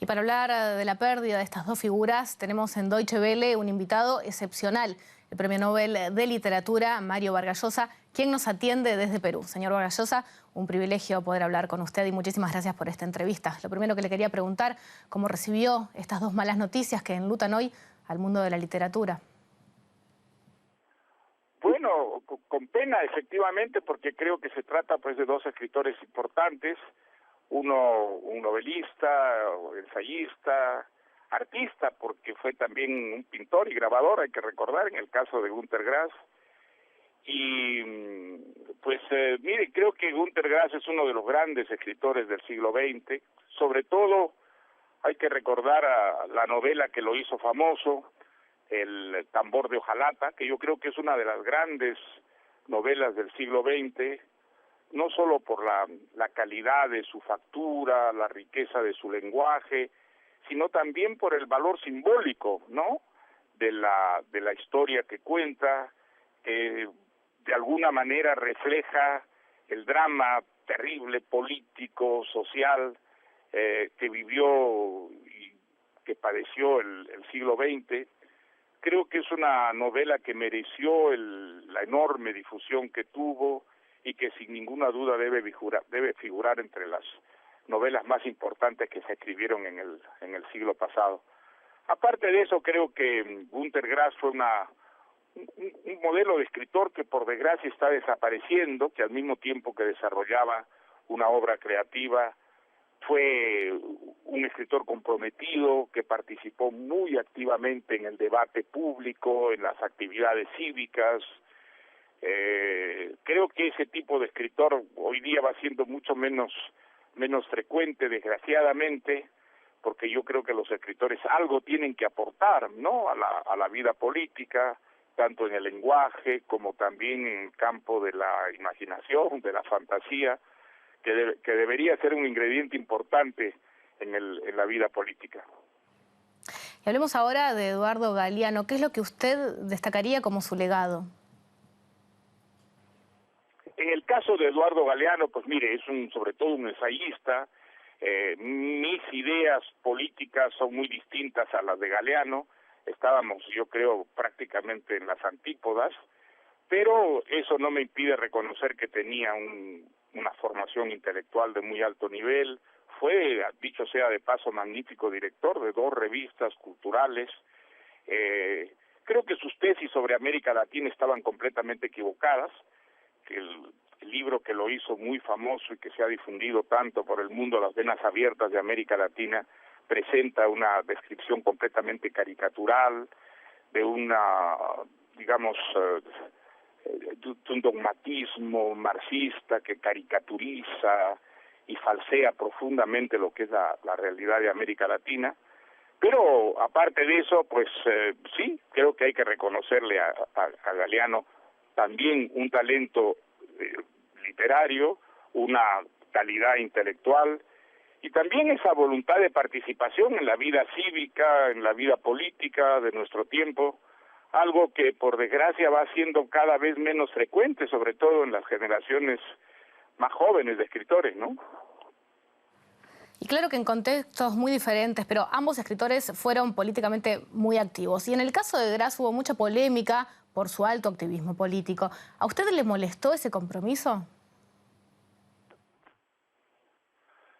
Y para hablar de la pérdida de estas dos figuras, tenemos en Deutsche Welle un invitado excepcional, el Premio Nobel de Literatura, Mario Vargas Llosa, quien nos atiende desde Perú. Señor Vargas Llosa, un privilegio poder hablar con usted y muchísimas gracias por esta entrevista. Lo primero que le quería preguntar, ¿cómo recibió estas dos malas noticias que enlutan hoy al mundo de la literatura? Bueno, con pena efectivamente, porque creo que se trata pues de dos escritores importantes, uno un novelista, ensayista, artista, porque fue también un pintor y grabador, hay que recordar, en el caso de Günter Grass. Y pues mire, creo que Günter Grass es uno de los grandes escritores del siglo XX, sobre todo hay que recordar a la novela que lo hizo famoso, El tambor de hojalata, que yo creo que es una de las grandes novelas del siglo XX, no solo por la calidad de su factura, la riqueza de su lenguaje, sino también por el valor simbólico, ¿no?, de la historia que cuenta, que de alguna manera refleja el drama terrible político, social, que vivió y que padeció el siglo XX. Creo que es una novela que mereció la enorme difusión que tuvo y que sin ninguna duda debe figurar entre las novelas más importantes que se escribieron en el siglo pasado. Aparte de eso, creo que Günter Grass fue un modelo de escritor que por desgracia está desapareciendo, que al mismo tiempo que desarrollaba una obra creativa, fue un escritor comprometido que participó muy activamente en el debate público, en las actividades cívicas. Creo que ese tipo de escritor hoy día va siendo mucho menos frecuente, desgraciadamente, porque yo creo que los escritores algo tienen que aportar, ¿no?, a la vida política, tanto en el lenguaje como también en el campo de la imaginación, de la fantasía, que debería ser un ingrediente importante en la vida política. Y hablemos ahora de Eduardo Galeano. ¿Qué es lo que usted destacaría como su legado? En el caso de Eduardo Galeano, pues mire, es sobre todo un ensayista. Mis ideas políticas son muy distintas a las de Galeano. Estábamos, yo creo, prácticamente en las antípodas, pero eso no me impide reconocer que tenía una formación intelectual de muy alto nivel. Fue, dicho sea de paso, magnífico director de 2 revistas culturales. Creo que sus tesis sobre América Latina estaban completamente equivocadas, que el libro que lo hizo muy famoso y que se ha difundido tanto por el mundo, Las venas abiertas de América Latina, presenta una descripción completamente caricatural de digamos, de un dogmatismo marxista que caricaturiza y falsea profundamente lo que es la realidad de América Latina. Pero aparte de eso, pues sí, creo que hay que reconocerle a Galeano también un talento literario, una calidad intelectual y también esa voluntad de participación en la vida cívica, en la vida política de nuestro tiempo, algo que por desgracia va siendo cada vez menos frecuente, sobre todo en las generaciones más jóvenes de escritores, ¿no? Y claro que en contextos muy diferentes, pero ambos escritores fueron políticamente muy activos. Y en el caso de Grass hubo mucha polémica por su alto activismo político. ¿A usted le molestó ese compromiso?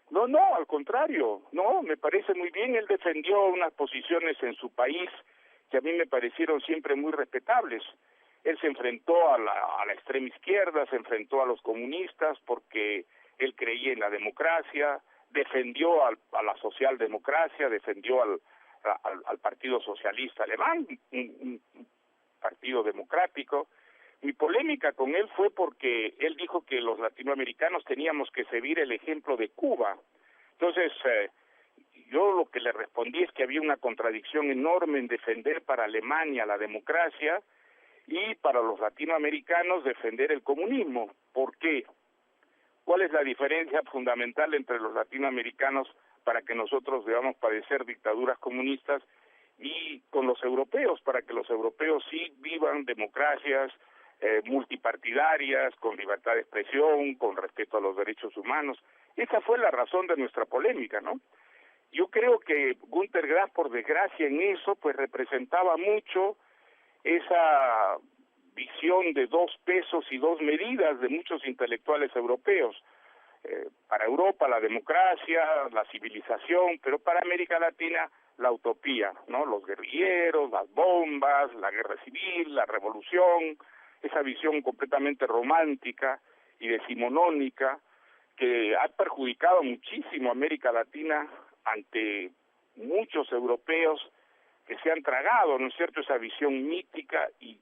No, al contrario, no, me parece muy bien. Él defendió unas posiciones en su país que a mí me parecieron siempre muy respetables. Él se enfrentó a la extrema izquierda, se enfrentó a los comunistas porque él creía en la democracia, defendió a la socialdemocracia, defendió al Partido Socialista Alemán, un partido democrático. Mi polémica con él fue porque él dijo que los latinoamericanos teníamos que seguir el ejemplo de Cuba. Entonces, yo lo que le respondí es que había una contradicción enorme en defender para Alemania la democracia y para los latinoamericanos defender el comunismo. ¿Por qué? ¿Cuál es la diferencia fundamental entre los latinoamericanos para que nosotros debamos padecer dictaduras comunistas y con los europeos, para que los europeos sí vivan democracias multipartidarias, con libertad de expresión, con respeto a los derechos humanos? Esa fue la razón de nuestra polémica, ¿no? yo creo que Günter Grass, por desgracia en eso, pues representaba mucho esa visión de 2 pesos y 2 medidas de muchos intelectuales europeos. Para Europa la democracia, la civilización, pero para América Latina la utopía, ¿no? Los guerrilleros, las bombas, la guerra civil, la revolución, esa visión completamente romántica y decimonónica que ha perjudicado muchísimo a América Latina ante muchos europeos que se han tragado, ¿no es cierto?, esa visión mítica y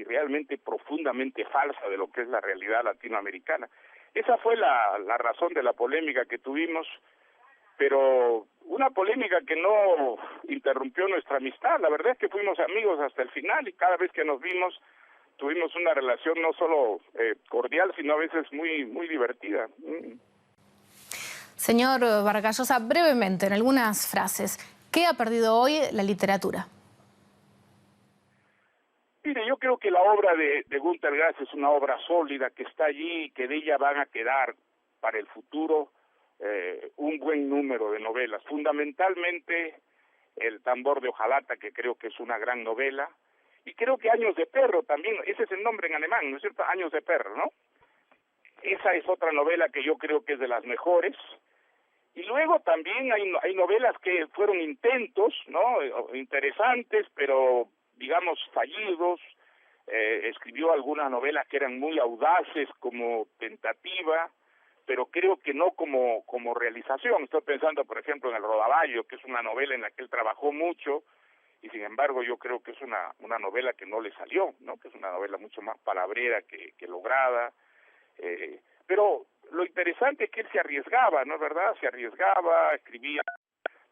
realmente profundamente falsa de lo que es la realidad latinoamericana. Esa fue la razón de la polémica que tuvimos, pero una polémica que no interrumpió nuestra amistad. La verdad es que fuimos amigos hasta el final y cada vez que nos vimos tuvimos una relación no solo cordial, sino a veces muy divertida. Señor Vargas Llosa, brevemente, en algunas frases, ¿qué ha perdido hoy la literatura? Mire, yo creo que la obra de Günter Grass es una obra sólida que está allí y que de ella van a quedar para el futuro un buen número de novelas. Fundamentalmente El tambor de hojalata, que creo que es una gran novela, y creo que Años de perro también, ese es el nombre en alemán, ¿no es cierto? Años de perro, ¿no? Esa es otra novela que yo creo que es de las mejores. Y luego también hay novelas que fueron intentos, ¿no?, interesantes, pero digamos fallidos. Escribió algunas novelas que eran muy audaces como tentativa, pero creo que no como realización. Estoy pensando, por ejemplo, en El Rodaballo, que es una novela en la que él trabajó mucho, y sin embargo yo creo que es una novela que no le salió, ¿no?, que es una novela mucho más palabrera que lograda. Pero lo interesante es que él se arriesgaba, ¿no es verdad? Se arriesgaba, escribía,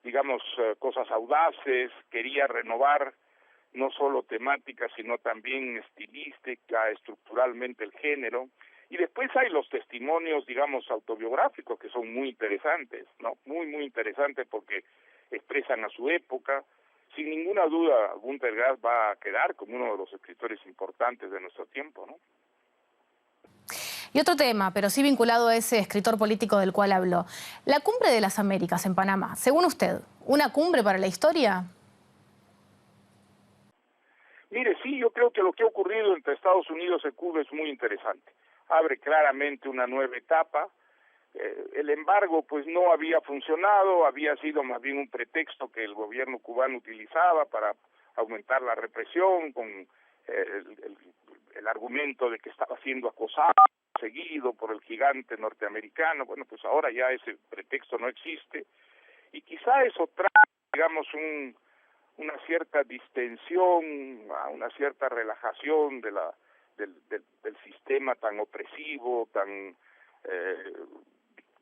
digamos, cosas audaces, quería renovar no solo temática, sino también estilística, estructuralmente el género. Y después hay los testimonios, digamos, autobiográficos, que son muy interesantes, ¿no? Muy interesantes porque expresan a su época. Sin ninguna duda, Günter Grass va a quedar como uno de los escritores importantes de nuestro tiempo, ¿no? Y otro tema, pero sí vinculado a ese escritor político del cual habló. La Cumbre de las Américas en Panamá, según usted, ¿una cumbre para la historia? Mire, sí, yo creo que lo que ha ocurrido entre Estados Unidos y Cuba es muy interesante. Abre claramente una nueva etapa. El embargo pues no había funcionado, había sido más bien un pretexto que el gobierno cubano utilizaba para aumentar la represión con el argumento de que estaba siendo acosado, seguido por el gigante norteamericano. Bueno, pues ahora ya ese pretexto no existe y quizá eso trae, digamos, una cierta distensión, una cierta relajación del sistema tan opresivo, tan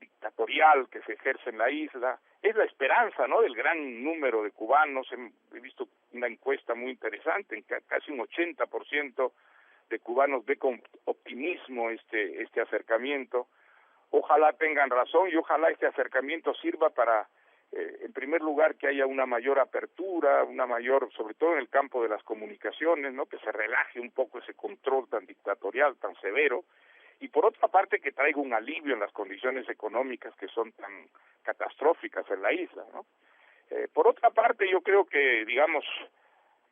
dictatorial que se ejerce en la isla. Es la esperanza, ¿no?, del gran número de cubanos. He visto una encuesta muy interesante, en que casi un 80% de cubanos ve con optimismo este acercamiento. Ojalá tengan razón y ojalá este acercamiento sirva para, en primer lugar, que haya una mayor apertura, sobre todo en el campo de las comunicaciones, ¿no?, que se relaje un poco ese control tan dictatorial, tan severo, y por otra parte que traiga un alivio en las condiciones económicas que son tan catastróficas en la isla, ¿no? Por otra parte, yo creo que, digamos,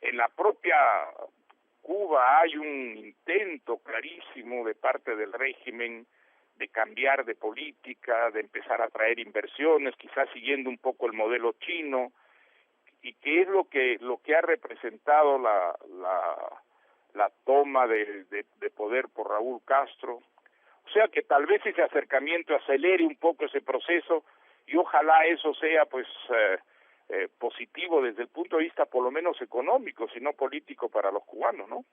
en la propia Cuba hay un intento clarísimo de parte del régimen de cambiar de política, de empezar a traer inversiones, quizás siguiendo un poco el modelo chino, y que es lo que ha representado la toma de poder por Raúl Castro. O sea que tal vez ese acercamiento acelere un poco ese proceso y ojalá eso sea pues positivo desde el punto de vista por lo menos económico, sino político para los cubanos, ¿no?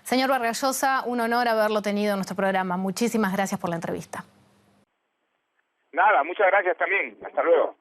Señor Vargas Llosa, un honor haberlo tenido en nuestro programa. Muchísimas gracias por la entrevista. Nada, muchas gracias también. Hasta luego.